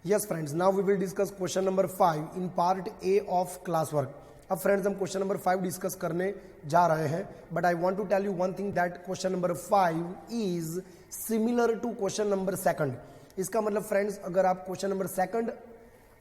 Yes friends, now we will discuss question number 5 in part A of classwork. अब friends हम question number 5 discuss करने जा रहे हैं, but I want to tell you one thing that question number 5 is similar to question number 2. इसका मतलब friends, अगर आप क्वेश्चन नंबर 2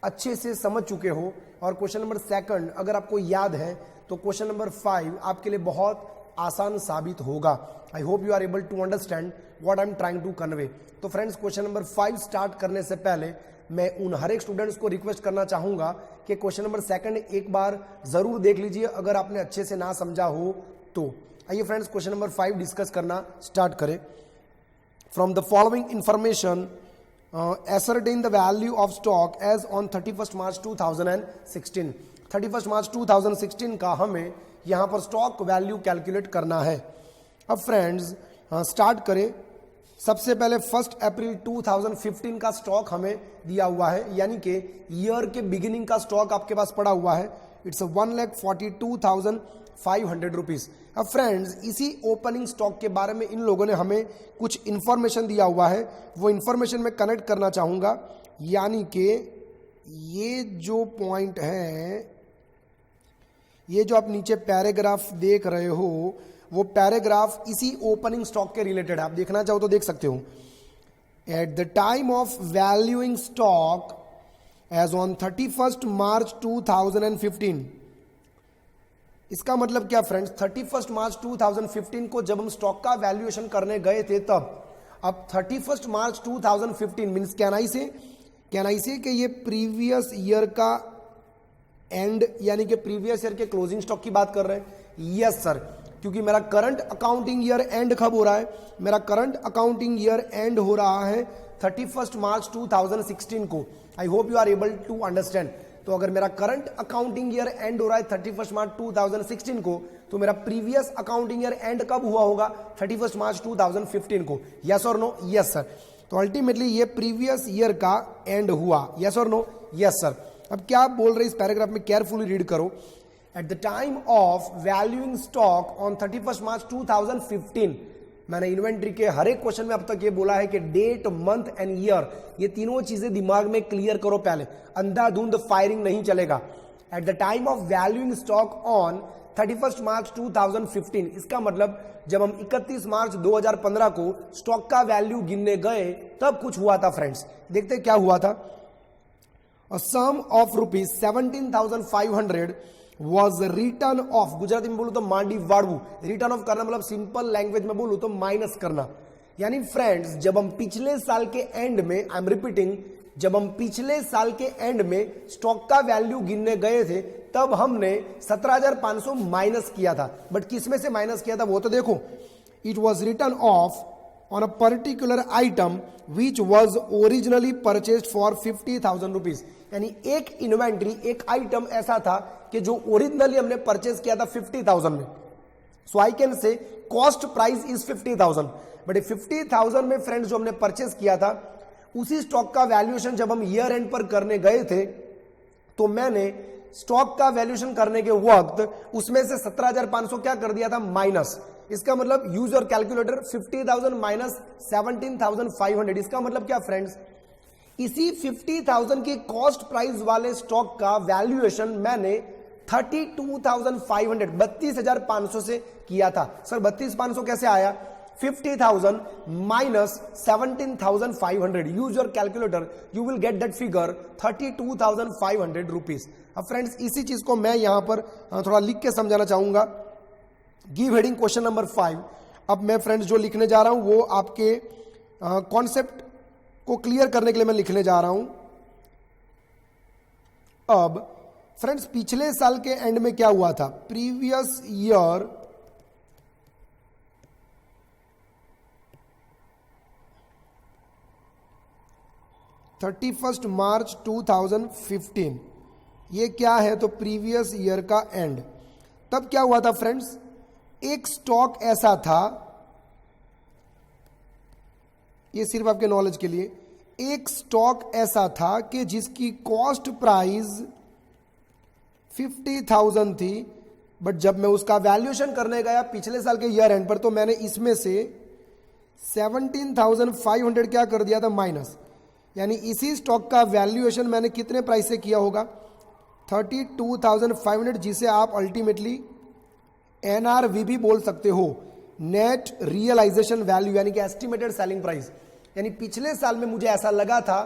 अच्छे से समझ चुके हो और क्वेश्चन नंबर 2 अगर आपको याद है तो क्वेश्चन नंबर 5 आपके लिए बहुत आसान साबित होगा. I hope you are able to understand what I am trying to convey. तो फ्रेंड्स, क्वेश्चन नंबर 5 स्टार्ट करने से पहले मैं उन हर एक स्टूडेंट्स को रिक्वेस्ट करना चाहूंगा कि क्वेश्चन नंबर 2 एक बार जरूर देख लीजिए अगर आपने अच्छे से ना समझा हो तो. आइए फ्रेंड्स, क्वेश्चन नंबर 5 डिस्कस करना स्टार्ट करें. From the following information ascertain the value of stock as on 31st March 2016. 31st March 2016 का हमें यहाँ पर स्टॉक वैल्यू कैलकुलेट करना है. अब फ्रेंड्स स्टार्ट करें. सबसे पहले 1 अप्रैल 2015 का स्टॉक हमें दिया हुआ है, यानी कि ईयर के बिगिनिंग का स्टॉक आपके पास पड़ा हुआ है. It's 1,42,500 rupees. अब फ्रेंड्स, इसी ओपनिंग स्टॉक के बारे में इन लोगों ने हमें कुछ इंफॉर्मेशन दिया हुआ है, वो इंफॉर्मेशन में कनेक्ट करना चाहूंगा. यानी कि ये जो पॉइंट है, ये जो आप नीचे पैराग्राफ देख रहे हो, वो पैराग्राफ इसी ओपनिंग स्टॉक के रिलेटेड है. आप देखना चाहो तो देख सकते हो. At the time of valuing stock as on 31st March 2015. इसका मतलब क्या फ्रेंड्स, 31st मार्च 2015 को जब हम स्टॉक का वैल्यूएशन करने गए थे तब. अब 31st March 2015 means can I से कि ये प्रीवियस ईयर का एंड, यानी कि प्रीवियस ईयर के क्लोजिंग स्टॉक की बात कर रहे हैं. यस सर, क्योंकि मेरा करंट अकाउंटिंग ईयर एंड कब हो रहा है? मेरा करंट अकाउंटिंग ईयर एंड हो रहा है 31st मार्च 2016 को. I hope you are able to understand. तो अगर मेरा करंट अकाउंटिंग ईयर एंड हो रहा है 31st मार्च 2016 को, तो मेरा प्रीवियस अकाउंटिंग ईयर एंड कब हुआ होगा? 31st मार्च 2015 को. यस और नो? Yes sir. तो अल्टीमेटली ये प्रीवियस ईयर का एंड हुआ. यस और नो? Yes sir. अब क्या बोल रहे इस पैराग्राफ में, केयरफुली रीड करो. Eight the time of valuing stock on 31st March 2015. मैंने इन्वेंट्री के हर एक क्वेश्चन में अब तक ये बोला है कि डेट, मंथ एंड ईयर, ये तीनों चीजें दिमाग में क्लियर करो पहले. अंधाधुंध फायरिंग नहीं चलेगा. Eight the time of valuing stock on 31st March 2015. इसका मतलब जब हम 31 मार्च 2015 को स्टॉक का वैल्यू गिनने गए तब कुछ हुआ था फ्रेंड्स. देखते क्या हुआ था. A sum of rupees 17,500 was return off. Gujarati में बोलू तो मांडी वाड़ू. रिटर्न ऑफ करना मतलब सिंपल लैंग्वेज में बोलू तो माइनस करना. यानी फ्रेंड्स, जब हम पिछले साल के एंड में, आई एम रिपीटिंग, जब हम पिछले साल के एंड में स्टॉक का वैल्यू गिनने गए थे तब हमने 17,500 माइनस किया था. बट किस में से माइनस किया था वो तो देखो. It was return of on a particular item which was originally purchased for 50,000 rupees. यानी एक इन्वेंट्री, एक आइटम ऐसा था कि जो ओरिजिनली हमने परचेज किया था 50,000 में. So I can say cost price is 50,000. But 50,000 में फ्रेंड्स जो हमने परचेज किया था, उसी स्टॉक का वैल्यूएशन जब हम ईयर एंड पर करने गए थे तो मैंने स्टॉक का वैल्यूएशन करने के वक्त उसमें से 17,500 क्या कर दिया था? माइनस. इसका मतलब यूज योर कैलकुलेटर. 50,000 माइनस 17,500. इसका मतलब क्या फ्रेंड्स, इसी 50,000 की कॉस्ट प्राइस वाले स्टॉक का वैल्यूएशन मैंने 32,500 32,500 से किया था. सर 32,500 कैसे आया? 50,000 minus 17,500. Use your calculator, you will get that figure 32,500 rupees. अब फ्रेंड्स, इसी चीज को मैं यहां पर थोड़ा लिख के समझाना चाहूंगा. Give heading question number 5. अब मैं फ्रेंड्स जो लिखने जा रहा हूं वो आपके कॉन्सेप्ट को क्लियर करने के लिए मैं लिखने जा रहा हूं. अब फ्रेंड्स, पिछले साल के एंड में क्या हुआ था? Previous year (31st March 2015). ये क्या है? तो प्रीवियस ईयर का एंड. तब क्या हुआ था फ्रेंड्स, एक स्टॉक ऐसा था, ये सिर्फ आपके नॉलेज के लिए, एक स्टॉक ऐसा था कि जिसकी कॉस्ट प्राइस 50,000 थी. बट जब मैं उसका वैल्यूएशन करने गया पिछले साल के ईयर एंड पर, तो मैंने इसमें से 17,500 क्या कर दिया था? माइनस. यानी इसी स्टॉक का वैल्यूएशन मैंने कितने प्राइस से किया होगा 32,500, जिसे आप अल्टीमेटली NRV भी बोल सकते हो, नेट रियलाइजेशन वैल्यू, यानी कि एस्टिमेटेड सेलिंग प्राइस। यानी पिछले साल में मुझे ऐसा लगा था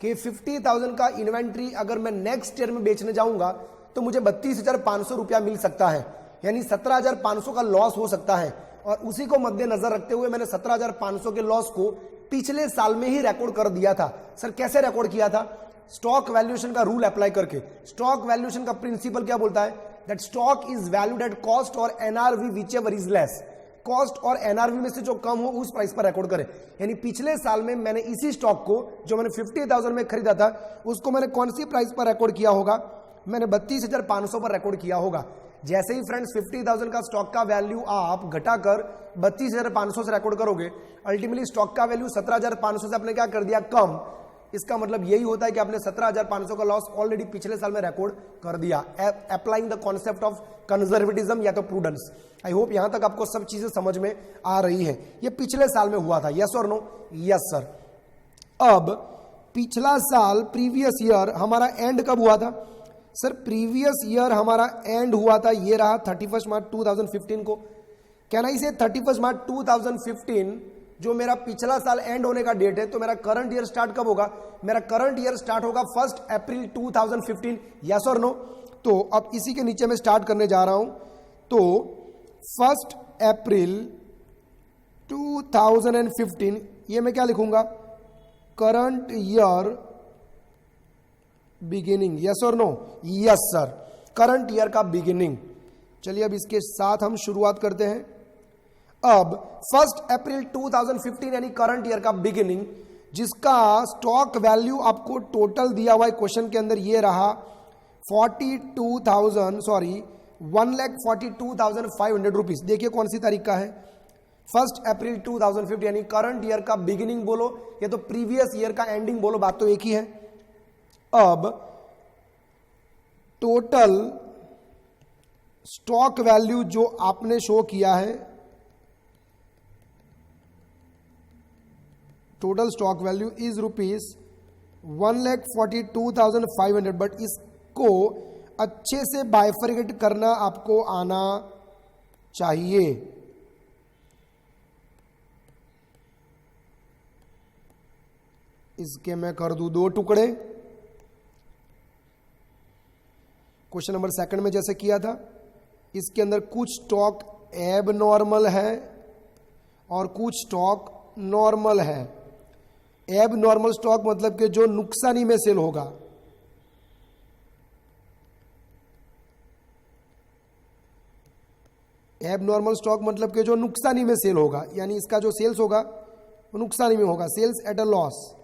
कि 50,000 का इन्वेंट्री अगर मैं नेक्स्ट ईयर में बेचने जाऊंगा तो मुझे 32,500 रुपया मिल सकता है, यानी 17,500 का लॉस हो सकता है। और उसी को मद्देनजर रखते हुए मैंने 17,500 के लॉस को पिछले साल में ही रिकॉर्ड कर दिया था। सर कैसे रिकॉर्ड किया था? स्टॉक वैल्यूएशन का रूल अप्लाई करके। स्टॉक वैल्यूएशन का प्रिंसिपल क्या बोलता है? That stock is valued at cost और NRV which ever is less. Cost और NRV में से जो कम हो उस प्राइस पर रिकॉर्ड करें। यानी पिछले साल में मैंने इसी स्टॉक को जो मैंने 50,000 में खरीदा था उसको मैंने कौन सी प्राइस पर रिकॉर्ड किया होगा? मैंने 32,500 पर रिकॉर्ड किया होगा। जैसे ही फ्रेंड्स 50,000 का स्टॉक का वैल्यू आप घटाकर 32,500 से रिकॉर्ड करोगे, अल्टीमेटली स्टॉक का वैल्यू 17,500 से आपने क्या कर दिया? कम। इसका मतलब यही होता है कि आपने 17,500 का लॉस ऑलरेडी पिछले साल में रिकॉर्ड कर दिया। Applying the concept of conservatism या तो प्रूडेंस। आई होप यहां तक आपको सब चीजें समझ में आ रही है। ये पिछले साल में हुआ था, यस और नो? Yes sir. अब पिछला साल प्रीवियस ईयर हमारा एंड कब हुआ था? सर प्रीवियस ईयर हमारा एंड हुआ था, ये रहा 31 मार्च 2015 को। कैन आई से 31 मार्च 2015 जो मेरा पिछला साल एंड होने का डेट है, तो मेरा करंट ईयर स्टार्ट कब होगा? मेरा करंट ईयर स्टार्ट होगा 1 अप्रैल 2015। यस और नो? तो अब इसी के नीचे मैं स्टार्ट करने जा रहा हूं। तो 1 अप्रैल 2015, ये मैं क्या लिखूंगा? Current year beginning. यस और no? Yes sir, current year का बिगिनिंग। चलिए अब इसके साथ हम शुरुआत करते हैं। अब 1 अप्रैल 2015 यानी करंट ईयर का बिगिनिंग, जिसका स्टॉक वैल्यू आपको टोटल दिया हुआ है क्वेश्चन के अंदर, ये रहा 1,42,500 रुपीज। देखिए कौन सी तारीख का है? 1 अप्रैल 2015 यानी करंट ईयर का बिगिनिंग बोलो या तो प्रीवियस ईयर का एंडिंग बोलो, बात तो एक ही है। अब टोटल स्टॉक वैल्यू जो आपने शो किया है, total stock value is ₹1,42,500, but इसको अच्छे से बाइफरकेट करना आपको आना चाहिए। इसके मैं कर दूं 2 टुकड़े। क्वेश्चन नंबर 2 में जैसे किया था, इसके अंदर कुछ स्टॉक एब नॉर्मल है और कुछ स्टॉक नॉर्मल है। एब नॉर्मल स्टॉक मतलब कि जो नुकसानी में सेल होगा। एब नॉर्मल स्टॉक मतलब कि जो नुकसानी में सेल होगा, यानी इसका जो सेल्स होगा वो नुकसानी में होगा, सेल्स एट अ लॉस।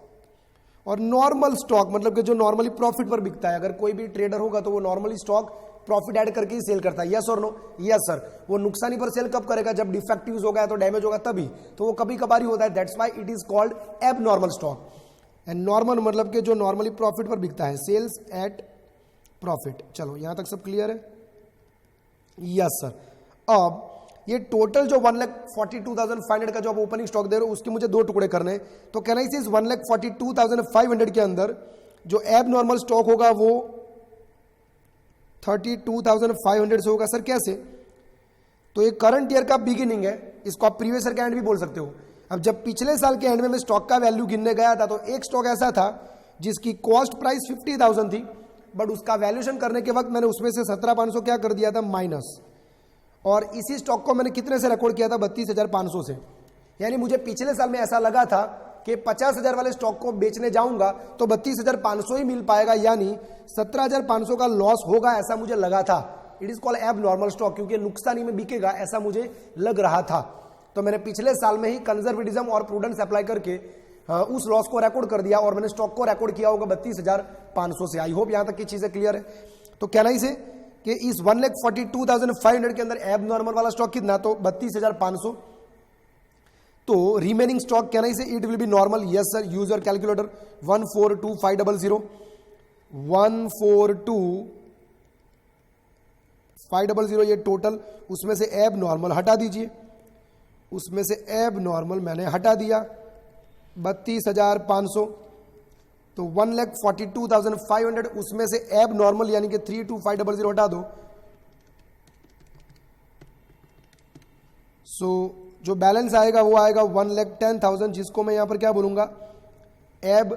और नॉर्मल स्टॉक मतलब कि जो नॉर्मली प्रॉफिट पर बिकता है। अगर कोई भी ट्रेडर होगा तो वो नॉर्मली स्टॉक प्रॉफिट ऐड करके ही सेल करता है। यस और नो? Yes sir. वो नुकसानी पर सेल कब करेगा? जब डिफेक्टिव्स होगा तो डैमेज होगा तभी। तो वो कभी कभार ही होता है, that's why it is called एब नॉर्मल स्टॉक। एंड नॉर्मल मतलब कि जो नॉर्मली प्रॉफिट पर बिकता है, सेल्स एट प्रॉफिट। चलो यहां तक सब क्लियर है? Yes sir. अब ये टोटल जो 1,42,500 का जो आप ओपनिंग स्टॉक दे रहे हो उसके मुझे 2 टुकड़े करने हैं। तो कैन आई से 1,42,500 के अंदर जो एब नॉर्मल स्टॉक होगा वो 32,500 से होगा। सर कैसे? तो ये करंट ईयर का बिगिनिंग है, इसको आप प्रीवियस ईयर का एंड भी बोल सकते हो। अब जब पिछले साल के एंड में मैं स्टॉक का वैल्यू गिनने गया था तो एक स्टॉक ऐसा था जिसकी कॉस्ट प्राइस 50,000 थी, बट उसका वैल्यूएशन करने के वक्त मैंने उसमें से 17,500 क्या कर दिया था? माइनस। और इसी स्टॉक को मैंने कितने से रिकॉर्ड किया था? 32,500 से। यानी मुझे पिछले साल में ऐसा लगा था कि 50,000 वाले स्टॉक को बेचने जाऊंगा तो 32,500 ही मिल पाएगा, यानी 17,500 का लॉस होगा, ऐसा मुझे लगा था। इट इज कॉल्ड एब नॉर्मल स्टॉक, क्योंकि नुकसानी में बिकेगा ऐसा मुझे लग रहा था। तो मैंने पिछले साल में ही कंजर्वेटिज्म और प्रूडेंस अप्लाई करके उस लॉस को रिकॉर्ड कर दिया और मैंने स्टॉक को रिकॉर्ड किया होगा 32,500 से। आई होप यहां तक की चीजें क्लियर है। तो कहना ही से कि इस 1,42,500 के अंदर एब नॉर्मल वाला स्टॉक कितना? तो 32,500। तो रिमेनिंग स्टॉक कहना ही से it will be normal. Yes sir, use your calculator. 142,500 142,500 ये टोटल, उसमें से एब नॉर्मल हटा दीजिए। उसमें से एब नॉर्मल मैंने हटा दिया 32,500। तो 1,42,500 उसमें से एब नॉर्मल यानी कि 32500 हटा दो। सो जो बैलेंस आएगा वो आएगा 1,10,000, जिसको मैं यहां पर क्या बोलूंगा, एब,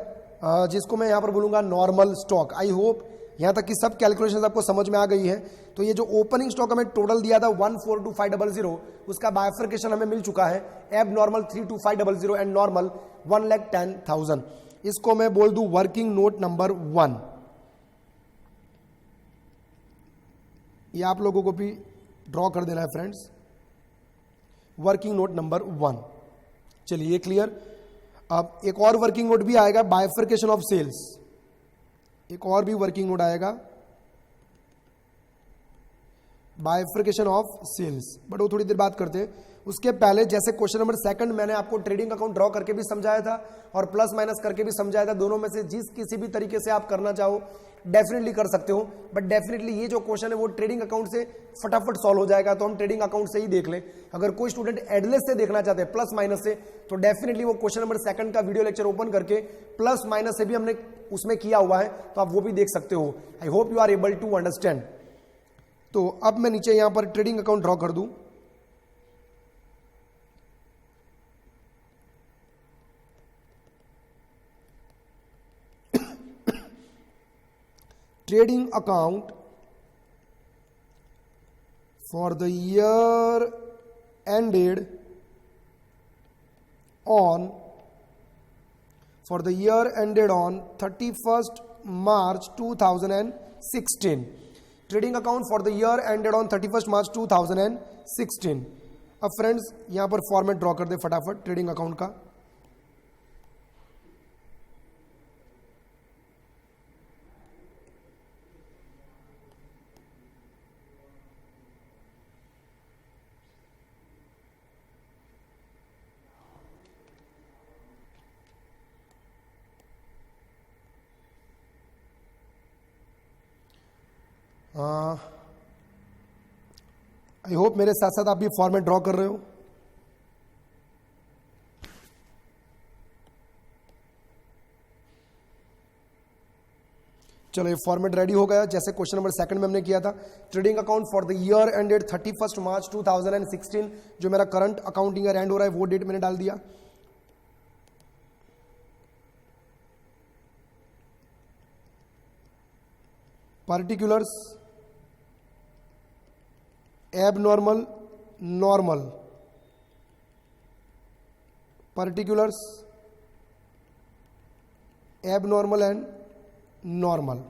जिसको मैं यहां पर बोलूंगा नॉर्मल स्टॉक। आई होप यहां तक कि सब कैलकुलेशंस आपको समझ में आ गई है। तो ये जो ओपनिंग स्टॉक हमें टोटल दिया था 1,42,500, उसका बाइफर्केशन हमें मिल चुका है। एब नॉर्मल 32500 एंड नॉर्मल 1,10,000। इसको मैं बोल दूं वर्किंग नोट नंबर 1। ये आप लोगों को भी ड्रॉ कर देना है फ्रेंड्स, वर्किंग नोट नंबर 1। चलिए ये क्लियर। अब एक और वर्किंग नोट भी आएगा, बाइफर्केशन ऑफ सेल्स। एक और भी वर्किंग नोट आएगा, बाइफर्केशन ऑफ सेल्स, बट वो थोड़ी देर बात करते हैं। उसके पहले जैसे क्वेश्चन नंबर 2 मैंने आपको ट्रेडिंग अकाउंट ड्रॉ करके भी समझाया था और प्लस माइनस करके भी समझाया था। दोनों में से जिस किसी भी तरीके से आप करना चाहो डेफिनेटली कर सकते हो, बट डेफिनेटली ये जो क्वेश्चन है वो ट्रेडिंग अकाउंट से फटाफट सॉल्व हो जाएगा, तो हम ट्रेडिंग अकाउंट से ही देख लें। अगर कोई स्टूडेंट एडलेस से देखना चाहते हैं प्लस माइनस से, तो डेफिनेटली वो क्वेश्चन नंबर 2 का वीडियो लेक्चर ओपन करके प्लस माइनस से भी हमने उसमें किया हुआ है, तो आप वो भी देख सकते हो। I hope you are able to understand. तो अब मैं नीचे यहां पर ट्रेडिंग अकाउंट ड्रॉ कर दूं। Trading account for the year ended on 31st March 2016। Trading account for the year ended on 31st March 2016। अब फ्रेंड्स यहां पर फॉर्मेट ड्रॉ कर दे फटाफट ट्रेडिंग अकाउंट का। आई होप मेरे साथ साथ आप भी फॉर्मेट ड्रॉ कर रहे हो। चलो ये फॉर्मेट रेडी हो गया, जैसे क्वेश्चन नंबर 2 में हमने किया था। Trading account for the year ended 31st March 2016, जो मेरा करंट अकाउंटिंग ईयर एंड हो रहा है वो डेट मैंने डाल दिया। Particulars, abnormal, normal, particulars, abnormal and normal.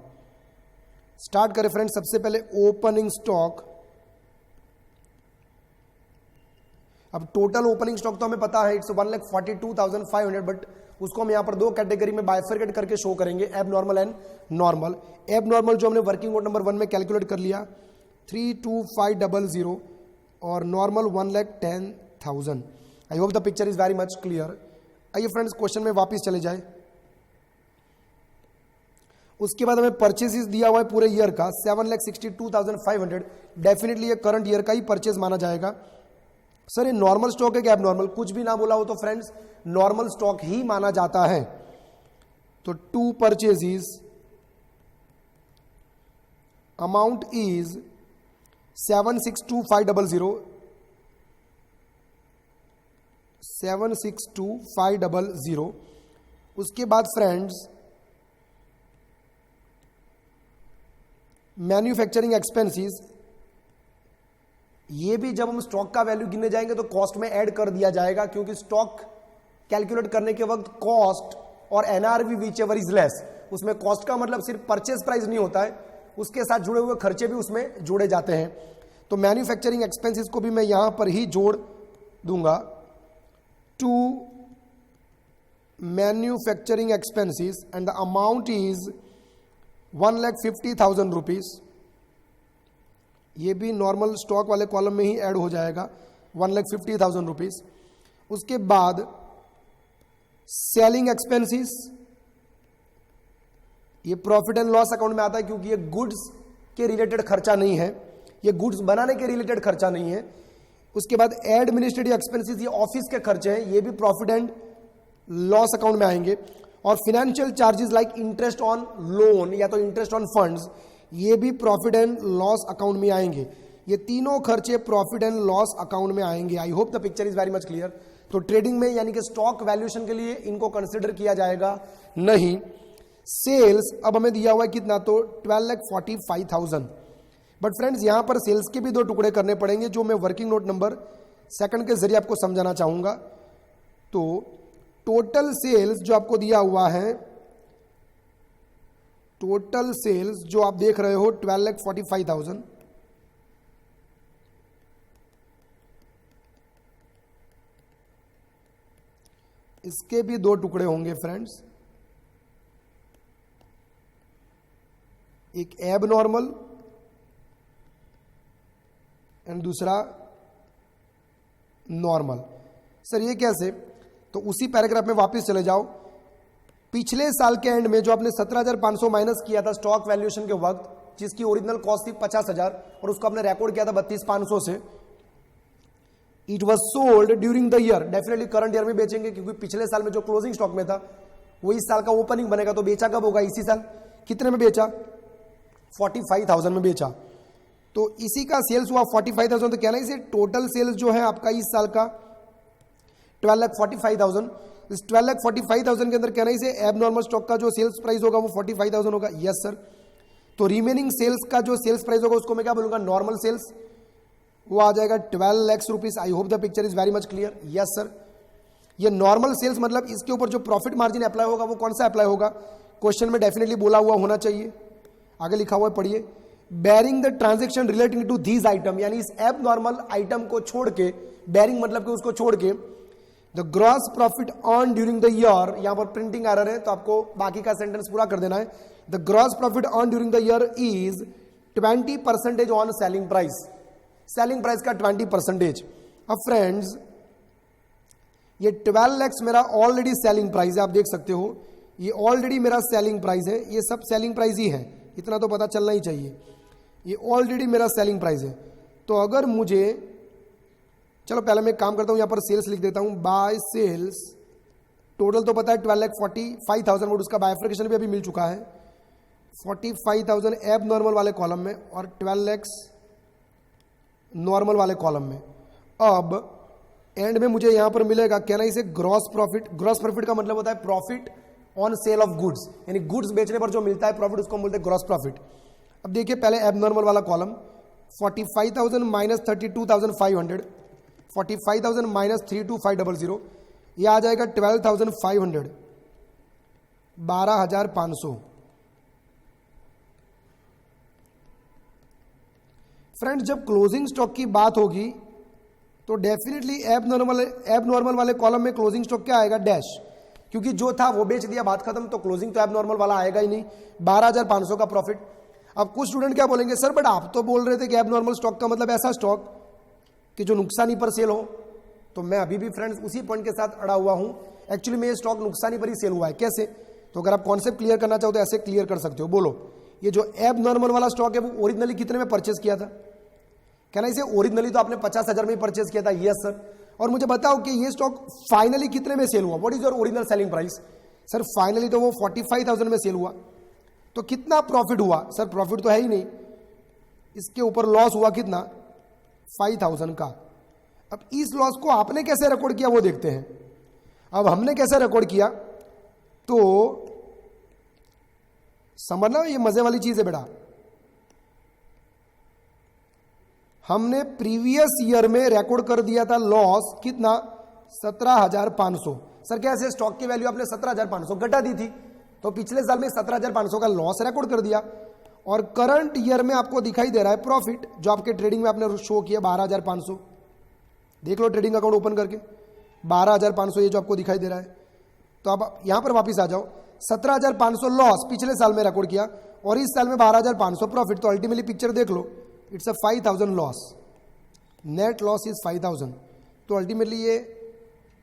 Start करें फ्रेंड्स। सबसे पहले ओपनिंग स्टॉक। अब टोटल ओपनिंग स्टॉक तो हमें पता है इट्स 1,42,500, बट उसको हम यहां पर 2 कैटेगरी में बाइफरकेट करके शो करेंगे, एबनॉर्मल एंड नॉर्मल। एबनॉर्मल जो हमने वर्किंग नोट नंबर 1 में कैलकुलेट कर लिया 32500 और normal 1,10,000। I hope the picture is very much clear. आइए फ्रेंड्स क्वेश्चन में वापस चले जाए। उसके बाद हमें परचेजेस दिया हुआ है पूरे ईयर का 7,62,500। डेफिनेटली ये करंट ईयर का ही परचेज माना जाएगा। सर ये नॉर्मल स्टॉक है क्या एबनॉर्मल? कुछ भी ना बोला हो तो फ्रेंड्स नॉर्मल स्टॉक ही माना जाता है। तो 2 परचेजेस, अमाउंट इज 7,62,500, 7,62,500। उसके बाद फ्रेंड्स मैन्युफैक्चरिंग एक्सपेंसेस, ये भी जब हम स्टॉक का वैल्यू गिनने जाएंगे तो कॉस्ट में ऐड कर दिया जाएगा, क्योंकि स्टॉक कैलकुलेट करने के वक्त कॉस्ट और NRV which ever is less, उसमें कॉस्ट का मतलब सिर्फ परचेज प्राइस नहीं होता है, उसके साथ जुड़े हुए खर्चे भी उसमें जोड़े जाते हैं। तो मैन्युफैक्चरिंग एक्सपेंसेस को भी मैं यहां पर ही जोड़ दूंगा। 2 manufacturing expenses and the amount is 1,50,000 rupees. ये भी नॉर्मल स्टॉक वाले कॉलम में ही ऐड हो जाएगा, 1,50,000 रुपीज। उसके बाद सेलिंग एक्सपेंसेस, ये प्रॉफिट एंड लॉस अकाउंट में आता है, क्योंकि ये गुड्स के रिलेटेड खर्चा नहीं है, ये गुड्स बनाने के रिलेटेड खर्चा नहीं है। उसके बाद एडमिनिस्ट्रेटिव एक्सपेंसेस, ये ऑफिस के खर्चे हैं, ये भी प्रॉफिट एंड लॉस अकाउंट में आएंगे। और financial charges like interest on loan या तो इंटरेस्ट ऑन फंड्स, ये भी प्रॉफिट एंड लॉस अकाउंट में आएंगे। ये तीनों खर्चे प्रॉफिट एंड लॉस अकाउंट में आएंगे। आई hope the picture is very much clear. तो ट्रेडिंग में यानी कि स्टॉक वैल्यूएशन के लिए इनको कंसिडर किया जाएगा नहीं। सेल्स अब हमें दिया हुआ है कितना, तो 12,45,000। बट फ्रेंड्स यहां पर सेल्स के भी दो टुकड़े करने पड़ेंगे जो मैं वर्किंग नोट नंबर सेकंड के जरिए आपको समझाना चाहूंगा। तो टोटल सेल्स जो आपको दिया हुआ है, टोटल सेल्स जो आप देख रहे हो 12,45,000, इसके भी दो टुकड़े होंगे फ्रेंड्स, एक एब नॉर्मल एंड दूसरा नॉर्मल। सर ये कैसे? तो उसी पैराग्राफ में वापस चले जाओ। पिछले साल के एंड में जो आपने 17,500 माइनस किया था स्टॉक वैल्यूएशन के वक्त, जिसकी ओरिजिनल कॉस्ट थी 50,000 और उसको आपने रिकॉर्ड किया था 32,500 से, it was sold during the year. Definitely current year में बेचेंगे क्योंकि पिछले साल में जो क्लोजिंग स्टॉक में था वो इस साल का ओपनिंग बनेगा, तो बेचा कब होगा? इसी साल। कितने में बेचा? 45,000 में बेचा। तो इसी का सेल्स हुआ 45,000। तो कहना इसे टोटल सेल्स जो है आपका इस साल का 12,45,000। इस 12,45,000 के अंदर कहना इसे एब नॉर्मल स्टॉक का जो सेल्स प्राइस होगा वो 45,000 होगा। Yes sir. तो रिमेनिंग सेल्स का जो सेल्स प्राइस होगा उसको मैं क्या बोलूंगा? Normal sales. वो आ जाएगा 12 lakh rupees. I hope the picture is very much clear. Yes sir. ये नॉर्मल सेल्स मतलब इसके ऊपर जो प्रॉफिट मार्जिन अप्लाई होगा वो कौन सा अप्लाई होगा? क्वेश्चन में डेफिनेटली बोला हुआ होना चाहिए। आगे लिखा हुआ है, पढ़िए। Bearing the transaction relating to these item, यानी इस एब नॉर्मल आइटम को छोड़ के, बेरिंग मतलब कि उसको छोड़ के, the gross profit earn during the year, यहां पर प्रिंटिंग एरर है तो आपको बाकी का सेंटेंस पूरा कर देना है। The gross profit earn during the year is 20% on selling price. Selling price का 20%। अब फ्रेंड्स ये 12 लाख मेरा ऑलरेडी सेलिंग प्राइस है, आप देख सकते हो ये ऑलरेडी मेरा सेलिंग प्राइस है। ये सब सेलिंग प्राइस ही है, इतना तो पता चलना ही चाहिए। ये ऑलरेडी मेरा सेलिंग प्राइस है। तो अगर मुझे, चलो पहले मैं काम करता हूं, यहां पर सेल्स लिख देता हूं। बाय सेल्स टोटल तो पता है 12,45,000, बट उसका बाइफर्केशन भी अभी मिल चुका है। 45,000 एब नॉर्मल वाले कॉलम में और 12 लाख नॉर्मल वाले कॉलम में। अब एंड में मुझे यहां पर मिलेगा, कहना इसे ग्रॉस प्रॉफिट। ग्रॉस प्रॉफिट का मतलब होता है profit on sale of goods, यानी गुड्स बेचने पर जो मिलता है प्रॉफिट, उसको बोलते हैं ग्रॉस प्रॉफिट। अब देखिए पहले एब नॉर्मल वाला कॉलम, 45,000 माइनस 32,500, 45,000 माइनस 32,500, यह आ जाएगा 12,500, 12,500। फ्रेंड्स जब क्लोजिंग स्टॉक की बात होगी तो डेफिनेटली एब नॉर्मल वाले कॉलम में क्लोजिंग स्टॉक क्या आएगा? डैश, क्योंकि जो था वो बेच दिया, बात खत्म। तो क्लोजिंग तो एब नॉर्मल वाला आएगा ही नहीं। 12,500 का प्रॉफिट। अब कुछ स्टूडेंट क्या बोलेंगे, सर बट आप तो बोल रहे थे कि एब नॉर्मल स्टॉक का मतलब ऐसा स्टॉक कि जो नुकसानी पर सेल हो। तो मैं अभी भी फ्रेंड्स उसी पॉइंट के साथ अड़ा हुआ हूं। एक्चुअली में ये स्टॉक नुकसानी पर ही सेल हुआ है। कैसे? तो अगर आप कॉन्सेप्ट क्लियर करना चाहो तो ऐसे क्लियर कर सकते हो। बोलो, ये जो एब नॉर्मल वाला स्टॉक है वो ओरिजिनली कितने में परचेस किया था? कहना इसे ओरिजिनली तो आपने 50,000 में ही परचेस किया था। Yes sir. और मुझे बताओ कि ये स्टॉक फाइनली कितने में सेल हुआ? What is your original selling price? Sir finally तो वो 45,000 में सेल हुआ। तो कितना प्रॉफिट हुआ? सर प्रॉफिट तो है ही नहीं, इसके ऊपर लॉस हुआ कितना? 5,000 का। अब इस लॉस को आपने कैसे रिकॉर्ड किया वो देखते हैं। अब हमने कैसे रिकॉर्ड किया तो समझना, ये मजे वाली चीज है बेटा। हमने प्रीवियस ईयर में रिकॉर्ड कर दिया था लॉस कितना? 17,500। सर कैसे? स्टॉक की वैल्यू आपने 17,500 घटा दी थी, तो पिछले साल में 17,500 का लॉस रिकॉर्ड कर दिया। और करंट ईयर में आपको दिखाई दे रहा है प्रॉफिट, जो आपके ट्रेडिंग में आपने शो किया 12,500। देख लो ट्रेडिंग अकाउंट ओपन करके, 12,500 ये जो आपको दिखाई दे रहा है। तो अब यहां पर वापिस आ जाओ। 17,500 लॉस पिछले साल में रिकॉर्ड किया और इस साल में 12,500 प्रॉफिट। तो अल्टीमेटली पिक्चर देख लो, it's a 5,000 loss. Net loss is 5,000। तो अल्टीमेटली ये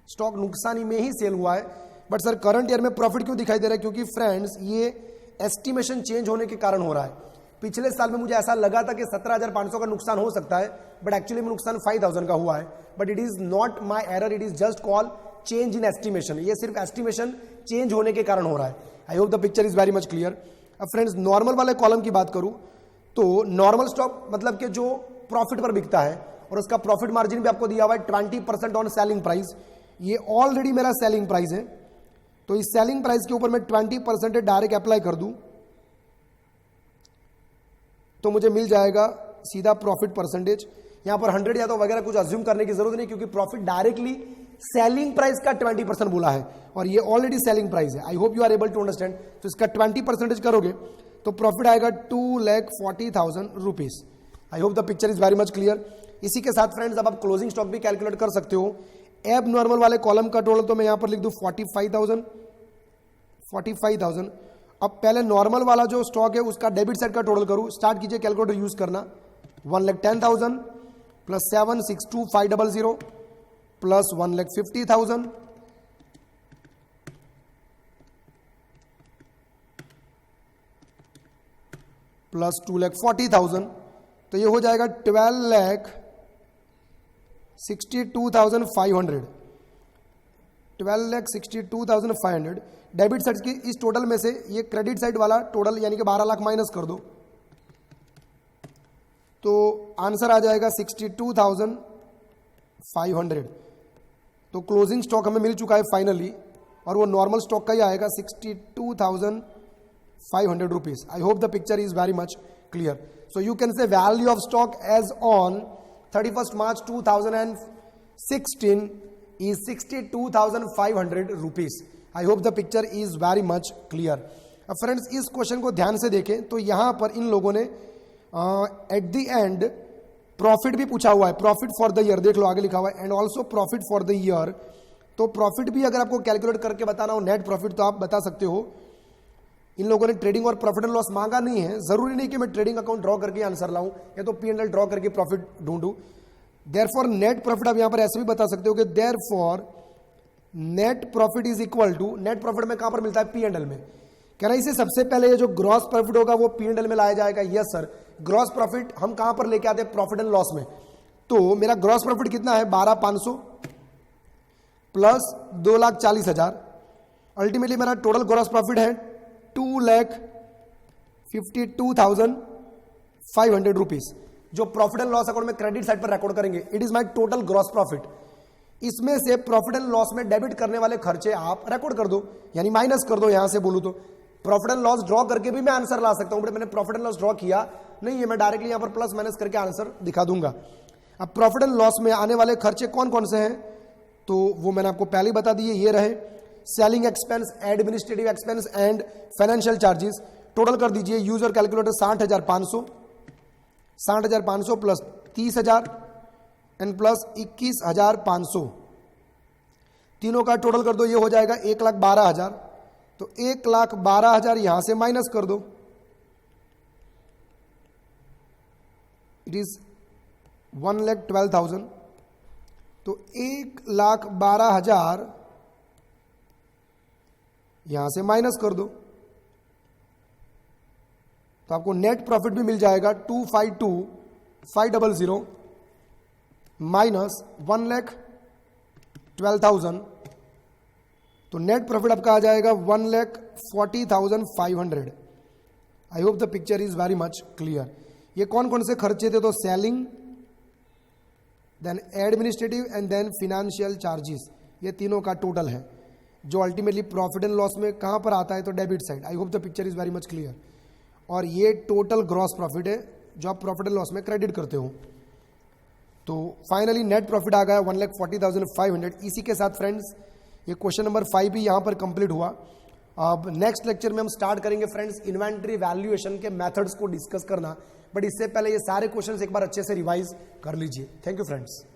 स्टॉक नुकसानी में ही सेल हुआ है। बट सर करंट ईयर में प्रॉफिट क्यों दिखाई दे रहा है? क्योंकि फ्रेंड्स ये एस्टिमेशन चेंज होने के कारण हो रहा है। पिछले साल में मुझे ऐसा लगा था कि 17,500 का नुकसान हो सकता है, बट एक्चुअली में नुकसान 5,000 का हुआ है। But it is not my error, it is just call change in estimation, ये सिर्फ एस्टिमेशन चेंज होने के कारण हो रहा है। I hope the picture is very much clear. अब फ्रेंड्स नॉर्मल वाले कॉलम की बात करूं तो नॉर्मल स्टॉक मतलब कि जो प्रॉफिट पर बिकता है और उसका प्रॉफिट मार्जिन भी आपको दिया हुआ है 20% ऑन सेलिंग प्राइस। ये ऑलरेडी मेरा सेलिंग प्राइस है, तो इस सेलिंग प्राइस के ऊपर मैं 20% डायरेक्ट अप्लाई कर दूं तो मुझे मिल जाएगा सीधा प्रॉफिट परसेंटेज। यहां पर 100 या तो वगैरह कुछ अज्यूम करने की जरूरत नहीं, क्योंकि प्रॉफिट डायरेक्टली सेलिंग प्राइस का 20% बोला है और ये ऑलरेडी सेलिंग प्राइस है। I hope you are able to understand. तो इसका 20% करोगे तो प्रॉफिट आएगा 2,40,000 rupees. I hope the picture is very much clear. इसी के साथ फ्रेंड्स अब आप क्लोजिंग स्टॉक भी कैलकुलेट कर सकते हो। एब नॉर्मल वाले कॉलम का टोटल तो मैं यहां पर लिख दूं 45,000। अब पहले नॉर्मल वाला जो स्टॉक है उसका डेबिट साइड का टोटल करूं। स्टार्ट कीजिए कैलकुलेटर यूज करना। 1,10,000 प्लस 7,62,500 प्लस 1,50,000 प्लस 2,40,000, तो ये हो जाएगा 12,62,500। 12,62,500 डेबिट साइड की इस टोटल में से ये क्रेडिट साइड वाला टोटल यानी कि 12 लाख माइनस कर दो तो आंसर आ जाएगा 62,500। तो क्लोजिंग स्टॉक हमें मिल चुका है फाइनली और वो नॉर्मल स्टॉक का ही आएगा 62,500 rupees. I hope the picture is very much clear. So you can say value of stock as on 31st March 2016 is 62,500 rupees. I hope the picture is very much clear. अब friends इस question को ध्यान से देखें तो यहां पर इन लोगों ने एट द एंड प्रॉफिट भी पूछा हुआ है, प्रॉफिट फॉर द ईयर, देख लो आगे लिखा हुआ है and also profit for the year. तो प्रॉफिट भी अगर आपको कैलकुलेट करके बताना हो नेट प्रॉफिट तो आप बता सकते हो। इन लोगों ने ट्रेडिंग और प्रॉफिट एंड लॉस मांगा नहीं है, जरूरी नहीं कि मैं ट्रेडिंग अकाउंट ड्रॉ करके आंसर लाऊं या तो P&L ड्रॉ करके प्रॉफिट ढूंढूं। देयरफॉर नेट प्रॉफिट आप यहां पर ऐसे भी बता सकते हो कि therefore net profit is equal to, net profit में कहां पर मिलता है P&L में। कहना इसे सबसे पहले ये जो ग्रॉस प्रॉफिट होगा वो P&L में लाया जाएगा। यस सर, ग्रॉस प्रॉफिट हम कहां पर लेके आते हैं, प्रॉफिट एंड लॉस में। तो मेरा ग्रॉस प्रॉफिट कितना है 12,500 प्लस 2,40,000। अल्टीमेटली मेरा टोटल ग्रॉस प्रॉफिट है 2,52,500 रुपीज, जो प्रॉफिट एंड लॉस अकाउंट में क्रेडिट साइड पर रिकॉर्ड करेंगे। It is my total gross profit. इसमें से प्रॉफिट एंड लॉस में डेबिट करने वाले खर्चे आप रिकॉर्ड कर दो, यानी माइनस कर दो। यहां से बोलूं तो प्रॉफिट एंड लॉस ड्रॉ करके भी मैं आंसर ला सकता हूं, बट मैंने प्रॉफिट एंड लॉस ड्रॉ किया नहीं है, मैं डायरेक्टली यहां पर प्लस माइनस करके आंसर दिखा दूंगा। अब प्रॉफिट एंड लॉस में आने वाले खर्चे कौन कौन से हैं तो वो मैंने आपको पहले ही बता दिए, ये रहे selling expense, administrative expense and financial charges. Total कर दीजिए user calculator 60,500 plus 30,000 and plus 21,500, तीनों का टोटल कर दो, ये हो जाएगा 1,12,000। तो 1,12,000 यहां से माइनस कर दो, इट इज 1,12,000। तो 1,12,000 यहां से माइनस कर दो तो आपको नेट प्रॉफिट भी मिल जाएगा 252,500 माइनस 1,12,000। तो नेट प्रॉफिट आपका आ जाएगा 1,40,500। I hope the picture is very much clear. ये कौन कौन से खर्चे थे तो selling, then administrative and then financial charges, ये तीनों का टोटल है जो अल्टीमेटली प्रॉफिट एंड लॉस में कहां पर आता है तो debit side. I hope the picture is very much clear. और ये टोटल ग्रॉस प्रॉफिट है जो आप प्रॉफिट एंड लॉस में क्रेडिट करते हो। तो फाइनली नेट प्रॉफिट आ गया 1,40,500। इसी के साथ फ्रेंड्स ये क्वेश्चन नंबर 5 भी यहां पर कंप्लीट हुआ। अब नेक्स्ट लेक्चर में हम स्टार्ट करेंगे फ्रेंड्स इन्वेंट्री वैल्यूएशन के मेथड्स को डिस्कस करना, बट इससे पहले ये सारे क्वेश्चंस एक बार अच्छे से रिवाइज कर लीजिए। Thank you friends.